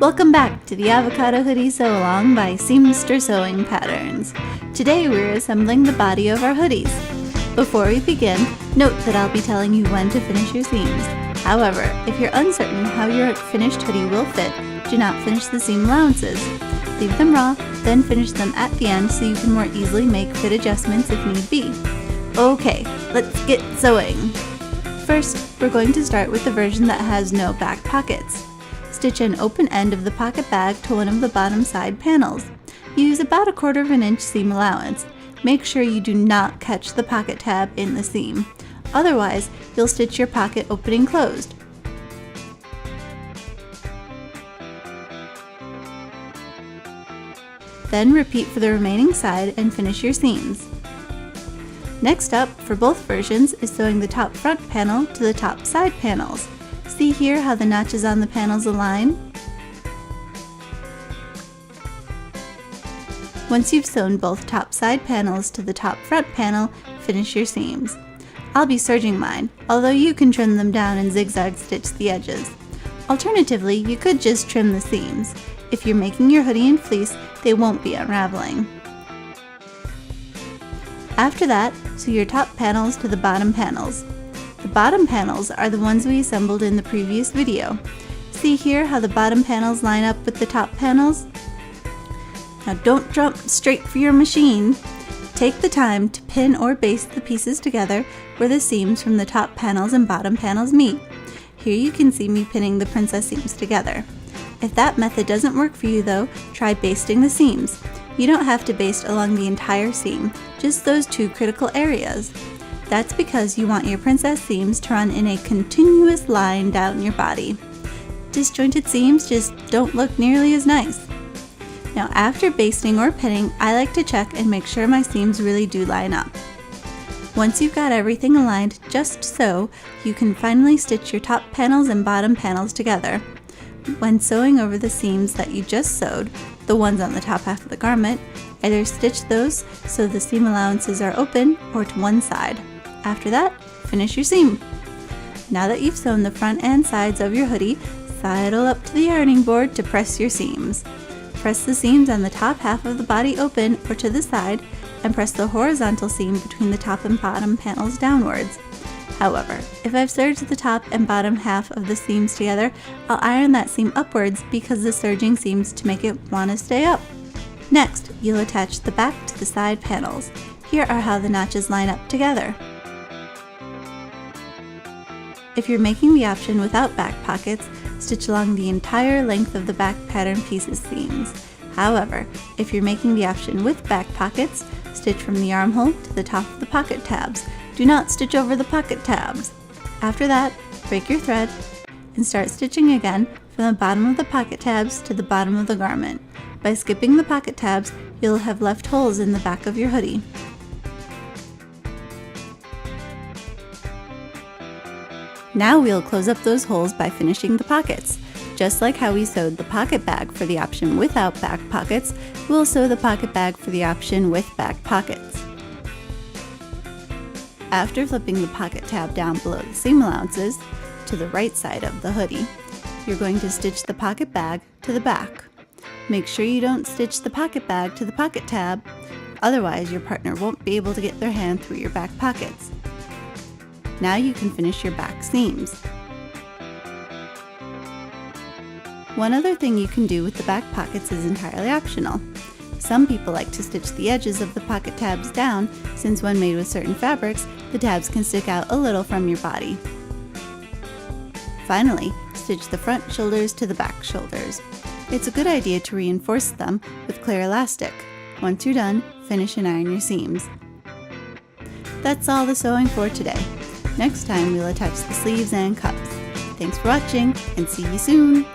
Welcome back to the Avocado Hoodie Sewalong by Seamster Sewing Patterns. Today we're assembling the body of our hoodies. Before we begin, note that I'll be telling you when to finish your seams. However, if you're uncertain how your finished hoodie will fit, do not finish the seam allowances. Leave them raw, then finish them at the end so you can more easily make fit adjustments if need be. Okay, let's get sewing! First, we're going to start with the version that has no back pockets. Stitch an open end of the pocket bag to one of the bottom side panels. Use about 1/4 inch seam allowance. Make sure you do not catch the pocket tab in the seam. Otherwise, you'll stitch your pocket opening closed. Then repeat for the remaining side and finish your seams. Next up, for both versions, is sewing the top front panel to the top side panels. See here how the notches on the panels align? Once you've sewn both top side panels to the top front panel, finish your seams. I'll be serging mine, although you can trim them down and zigzag stitch the edges. Alternatively, you could just trim the seams. If you're making your hoodie in fleece, they won't be unraveling. After that, sew your top panels to the bottom panels. The bottom panels are the ones we assembled in the previous video. See here how the bottom panels line up with the top panels? Now don't jump straight for your machine. Take the time to pin or baste the pieces together where the seams from the top panels and bottom panels meet. Here you can see me pinning the princess seams together. If that method doesn't work for you though, try basting the seams. You don't have to baste along the entire seam, just those two critical areas. That's because you want your princess seams to run in a continuous line down your body. Disjointed seams just don't look nearly as nice. Now after basting or pinning, I like to check and make sure my seams really do line up. Once you've got everything aligned just so, you can finally stitch your top panels and bottom panels together. When sewing over the seams that you just sewed, the ones on the top half of the garment, either stitch those so the seam allowances are open or to one side. After that, finish your seam. Now that you've sewn the front and sides of your hoodie, sidle up to the ironing board to press your seams. Press the seams on the top half of the body open or to the side, and press the horizontal seam between the top and bottom panels downwards. However, if I've serged the top and bottom half of the seams together, I'll iron that seam upwards because the serging seems to make it want to stay up. Next, you'll attach the back to the side panels. Here are how the notches line up together. If you're making the option without back pockets, stitch along the entire length of the back pattern piece's seams. However, if you're making the option with back pockets, stitch from the armhole to the top of the pocket tabs. Do not stitch over the pocket tabs. After that, break your thread and start stitching again from the bottom of the pocket tabs to the bottom of the garment. By skipping the pocket tabs, you'll have left holes in the back of your hoodie. Now we'll close up those holes by finishing the pockets. Just like how we sewed the pocket bag for the option without back pockets, we'll sew the pocket bag for the option with back pockets. After flipping the pocket tab down below the seam allowances, to the right side of the hoodie, you're going to stitch the pocket bag to the back. Make sure you don't stitch the pocket bag to the pocket tab, otherwise your partner won't be able to get their hand through your back pockets. Now you can finish your back seams. One other thing you can do with the back pockets is entirely optional. Some people like to stitch the edges of the pocket tabs down, since when made with certain fabrics, the tabs can stick out a little from your body. Finally, stitch the front shoulders to the back shoulders. It's a good idea to reinforce them with clear elastic. Once you're done, finish and iron your seams. That's all the sewing for today. Next time we'll attach the sleeves and cuffs. Thanks for watching and see you soon!